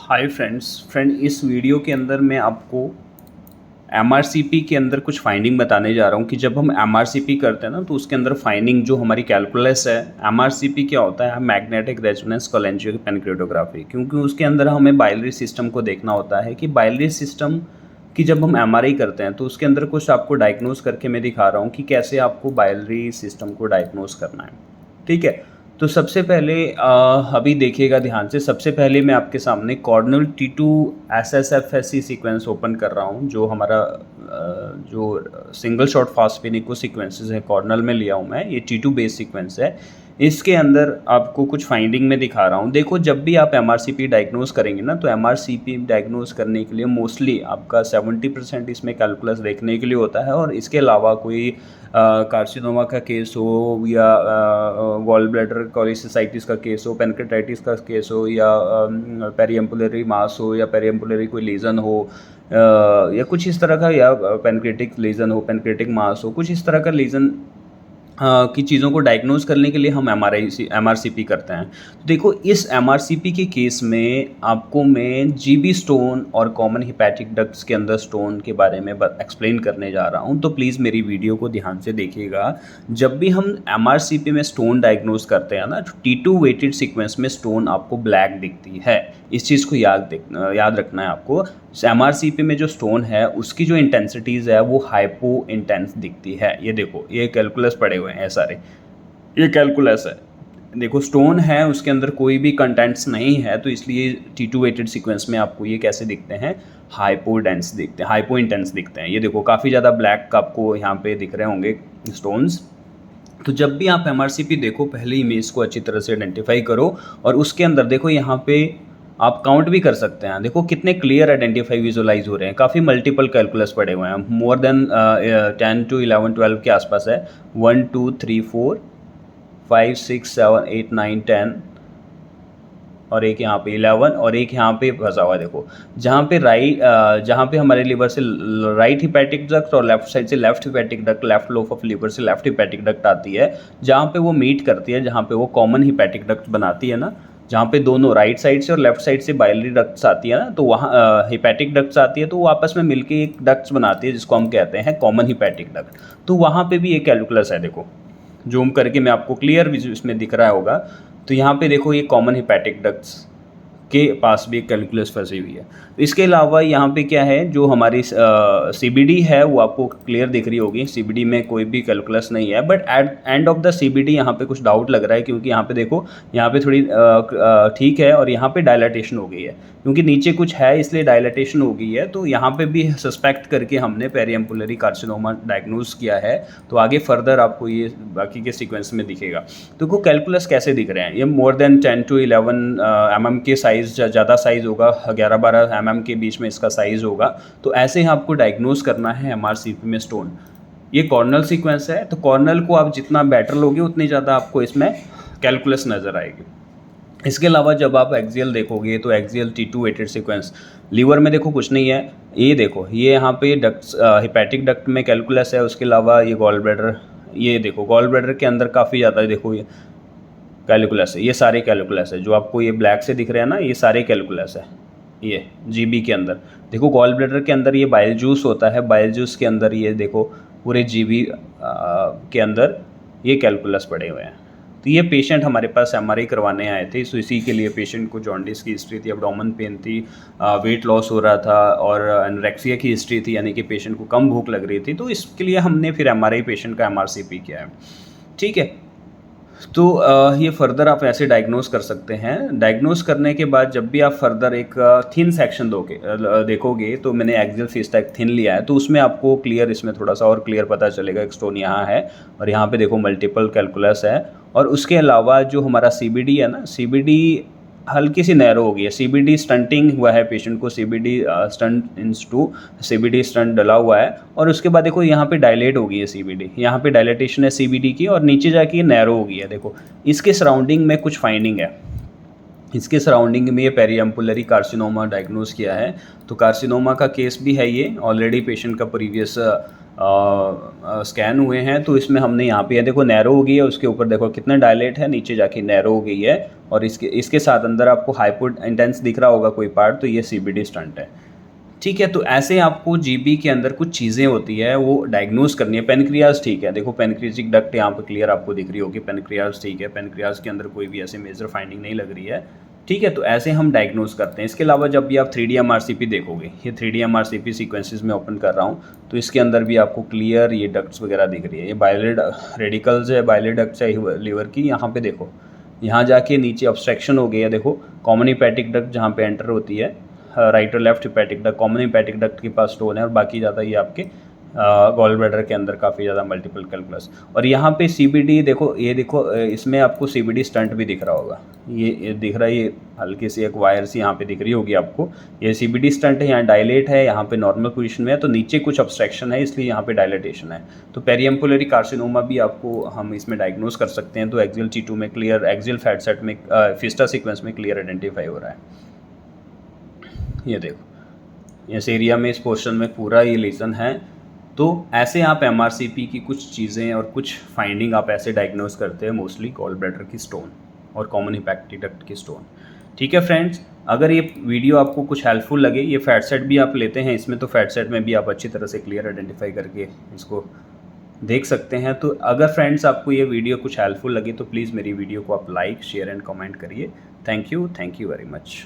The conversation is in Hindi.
हाय फ्रेंड इस वीडियो के अंदर मैं आपको एमआरसीपी के अंदर कुछ फाइंडिंग बताने जा रहा हूँ कि जब हम एमआरसीपी करते हैं ना तो उसके अंदर फाइंडिंग जो हमारी कैलकुलस है। एमआरसीपी क्या होता है? मैग्नेटिक रेजोनेंस कोलेंजियोपेनक्रियोटोग्राफी, क्योंकि उसके अंदर हमें बाइलरी सिस्टम को देखना होता है कि बाइलरी सिस्टम की जब हम एमआरआई करते हैं तो उसके अंदर कुछ आपको डायग्नोज करके मैं दिखा रहा हूँ कि कैसे आपको बाइलरी सिस्टम को डायग्नोज करना है। ठीक है, तो सबसे पहले अभी देखिएगा ध्यान से। सबसे पहले मैं आपके सामने Cornell T2 SSFSC sequence open कर रहा हूँ, जो हमारा जो सिंगल शॉट फास्फेनिको सीक्वेंसेस है कॉर्नल में लिया हूँ मैं। ये T2 बेस सीक्वेंस है। इसके अंदर आपको कुछ फाइंडिंग में दिखा रहा हूँ। देखो, जब भी आप एमआरसीपी डायग्नोज करेंगे ना तो एमआरसीपी डायग्नोज करने के लिए मोस्टली आपका 70% इसमें कैलकुलस देखने के लिए होता है, और इसके अलावा कोई कार्सिनोमा का केस हो या गॉल ब्लैडर कोलिसिसाइटिस का केस हो, पेनक्रेटाइटिस का केस हो, या पेरिएम्पुलरी मास हो, या पेरिएम्पुलरी कोई लीजन हो, या कुछ इस तरह का, या पेनक्रेटिक लीजन हो, पेनक्रेटिक मास हो, कुछ इस तरह का लीजन की चीज़ों को डायग्नोज करने के लिए हम एमआरसीपी करते हैं। तो देखो, इस एमआरसीपी के केस में आपको मैं जीबी स्टोन और कॉमन हिपैटिक डक्ट्स के अंदर स्टोन के बारे में एक्सप्लेन करने जा रहा हूं, तो प्लीज़ मेरी वीडियो को ध्यान से देखिएगा। जब भी हम एमआरसीपी में स्टोन डायग्नोज करते हैं ना तो T2 वेटेड सीक्वेंस में स्टोन आपको ब्लैक दिखती है। इस चीज़ को याद रखना है आपको। एमआरसीपी में जो स्टोन है उसकी जो इंटेंसिटीज़ है वो हाइपो इंटेंस दिखती है। ये देखो, ये कैलकुलस पड़े हुए हैं सारे, ये कैलकुलस है। देखो, स्टोन है उसके अंदर कोई भी कंटेंट्स नहीं है, तो इसलिए T2 वेटेड सीक्वेंस में आपको ये कैसे दिखते हैं? हाइपो इंटेंस दिखते हैं। ये देखो, काफ़ी ज़्यादा ब्लैक आपको यहाँ पे दिख रहे होंगे स्टोन्स। तो जब भी आप एमआरसीपी देखो, पहले इमेज को अच्छी तरह से आइडेंटिफाई करो, और उसके अंदर देखो यहाँ पे आप काउंट भी कर सकते हैं। देखो कितने क्लियर आइडेंटिफाई विजुअलाइज हो रहे हैं। काफ़ी मल्टीपल कैलकुलस पड़े हुए हैं, मोर देन 10 to 11 12 के आसपास है। 1 2 3 4 5 6 7 8 9 10, और एक यहाँ पे 11, और एक यहाँ पे फंसा हुआ है। देखो, जहाँ पे हमारे लीवर से राइट हिपैटिक डक्ट और लेफ्ट साइड से left hepatic duct, left lobe of liver से लेफ्ट हिपैटिक डक्ट आती है, जहाँ पे वो मीट करती है, जहाँ पे वो कॉमन हिपैटिक डक्ट बनाती है ना, जहाँ पे दोनों राइट साइड से और लेफ्ट साइड से बाइलरी डक्ट्स आती है ना, तो वहाँ हिपैटिक डक्ट्स आती है, तो वो आपस में मिलके एक डक्ट्स बनाती है जिसको हम कहते हैं कॉमन हिपैटिक डक्ट। तो वहाँ पे भी एक कैलकुलस है। देखो, जूम करके मैं आपको क्लियर इसमें दिख रहा होगा। तो यहाँ पे देखो, ये कॉमन हिपैटिक डक्ट्स के पास भी एक कैलकुलस फंसी हुई है। इसके अलावा यहाँ पे क्या है, जो हमारी CBD है वो आपको क्लियर दिख रही होगी। CBD में कोई भी कैलकुलस नहीं है, but at end of the CBD यहाँ पे कुछ डाउट लग रहा है, क्योंकि यहाँ पे देखो, यहाँ पे थोड़ी ठीक है, और यहाँ पे डायलाटेशन हो गई है, क्योंकि नीचे कुछ है इसलिए डायलाटेशन हो गई है। तो यहाँ पे भी सस्पेक्ट करके हमने पेरिएम्पुलरी कार्सिनोमा डायग्नोज किया है। तो आगे फर्दर आपको ये बाकी के सीक्वेंस में दिखेगा। तो देखो कैलकुलस कैसे दिख रहे हैं। ये मोर देन 10 to 11 mm के साइज़, ज़्यादा साइज़ होगा, 11-12 mm के बीच में इसका साइज़ होगा। तो ऐसे ही आपको डायग्नोज करना है एमआरसीपी में स्टोन। ये कॉर्नल सीक्वेंस है, तो कॉर्नल को आप जितना बेटर लोगे उतनी ज़्यादा आपको इसमें कैलकुलस नज़र आएगी। इसके अलावा जब आप एक्सियल देखोगे तो axial T2 weighted sequence, liver में देखो कुछ नहीं है। ये देखो, ये यहाँ पे डक्ट्स, हिपैटिक डक्ट में कैलकुलस है। उसके अलावा ये गॉल ब्लैडर, ये देखो गॉल ब्लैडर के अंदर काफ़ी ज़्यादा देखो ये कैलकुलस है। ये सारे कैलकुलस है जो आपको ये ब्लैक से दिख रहे हैं ना, ये सारे कैलकुलस है। ये जीबी के अंदर देखो, गॉल ब्लैडर के अंदर ये बाइल जूस होता है, बाइल जूस के अंदर ये देखो पूरे जीबी के अंदर ये कैलकुलस पड़े हुए हैं। तो ये पेशेंट हमारे पास एमआरआई करवाने आए थे। सो इसी के लिए पेशेंट को जॉन्डिस की हिस्ट्री थी, एब्डोमेन पेन थी, वेट लॉस हो रहा था, और एनोरेक्सिया की हिस्ट्री थी, यानी कि पेशेंट को कम भूख लग रही थी। तो इसके लिए हमने फिर एमआरआई पेशेंट का एमआरसीपी किया है। ठीक है, तो ये फर्दर आप ऐसे डायग्नोज कर सकते हैं। डायग्नोज करने के बाद जब भी आप फर्दर एक थिन सेक्शन देखोगे, तो मैंने एक्सियल फेस एक थिन लिया है, तो उसमें आपको क्लियर, इसमें थोड़ा सा और क्लियर पता चलेगा। एक स्टोन यहाँ है, और यहाँ पे देखो मल्टीपल कैलकुलस है। और उसके अलावा जो हमारा CBD है ना, CBD हल्की सी नैरो हो गई है। CBD स्टंटिंग हुआ है पेशेंट को, CBD स्टंट इंस्टू CBD स्टंट डला हुआ है। और उसके बाद देखो यहाँ पे डायलेट हो गई है CBD, यहाँ पे डायलेटेशन है CBD की, और नीचे जाके ये नैरो हो गई है। देखो, इसके सराउंडिंग में कुछ फाइंडिंग है। इसके सराउंडिंग में ये पेरिएम्पुलरी कार्सिनोमा डायग्नोज किया है। तो कार्सिनोमा का केस भी है ये, ऑलरेडी पेशेंट का प्रीवियस स्कैन हुए हैं, तो इसमें हमने यहाँ पे देखो नैरो हो गई है, उसके ऊपर देखो कितना डायलेट है, नीचे जाके नैरो हो गई है, और इसके साथ अंदर आपको हाइपो इंटेंस दिख रहा होगा कोई पार्ट, तो ये CBD स्टंट है। ठीक है, तो ऐसे आपको जीबी के अंदर कुछ चीज़ें होती है वो डायग्नोज करनी है। पेनक्रियाज ठीक है, देखो पेनक्रियाटिक डक्ट यहाँ पर क्लियर आपको दिख रही होगी, पेनक्रियाज ठीक है, पेनक्रियाज के अंदर कोई भी ऐसे मेजर फाइंडिंग नहीं लग रही है। ठीक है, तो ऐसे हम डायग्नोज करते हैं। इसके अलावा जब भी आप 3D MRCP देखोगे, ये 3D MRCP सीक्वेंसेस में ओपन कर रहा हूँ, तो इसके अंदर भी आपको क्लियर ये डक्ट्स वगैरह दिख रही है। ये बाइलेड रेडिकल्स है, बाइलेड डक्ट्स है लीवर की। यहाँ पे देखो, यहाँ जाके नीचे ऑब्स्ट्रक्शन हो गया, देखो कॉमन हेपेटिक डक्ट जहाँ पे एंटर होती है, राइट और left hepatic duct, common hepatic duct के पास स्टोन है, और बाकी ज़्यादा ये आपके गॉल ब्लैडर के अंदर काफ़ी ज़्यादा मल्टीपल कैलकुलस। और यहाँ पे CBD देखो, ये देखो इसमें आपको CBD स्टंट भी दिख रहा होगा, ये दिख रहा है, ये हल्की सी एक वायर सी यहाँ पे दिख रही होगी आपको, ये CBD स्टंट है। यहाँ डायलेट है, यहाँ पे नॉर्मल पोजीशन में है, तो नीचे कुछ ऑब्स्ट्रक्शन है, इसलिए यहाँ पे डायलेटेशन है। तो पेरिएम्पुलरी कार्सिनोमा भी आपको हम इसमें डायग्नोज कर सकते हैं। तो एक्सियल T2 में क्लियर, एक्सियल फैट सेट में फिस्टा सीक्वेंस में क्लियर आइडेंटिफाई हो रहा है। ये देखो, इस एरिया में, इस पोर्शन में पूरा ये लीजन है। तो ऐसे आप MRCP की कुछ चीज़ें और कुछ फाइंडिंग आप ऐसे डायग्नोज करते हैं, मोस्टली गॉल ब्लैडर की स्टोन और कॉमन हेपेटिक डक्ट की स्टोन। ठीक है फ्रेंड्स, अगर ये वीडियो आपको कुछ हेल्पफुल लगे, ये फैट सेट भी आप लेते हैं इसमें, तो फैट सेट में भी आप अच्छी तरह से क्लियर आइडेंटिफाई करके इसको देख सकते हैं। तो अगर फ्रेंड्स आपको ये वीडियो कुछ हेल्पफुल लगे, तो प्लीज़ मेरी वीडियो को आप लाइक, शेयर एंड कमेंट करिए। Thank you very much.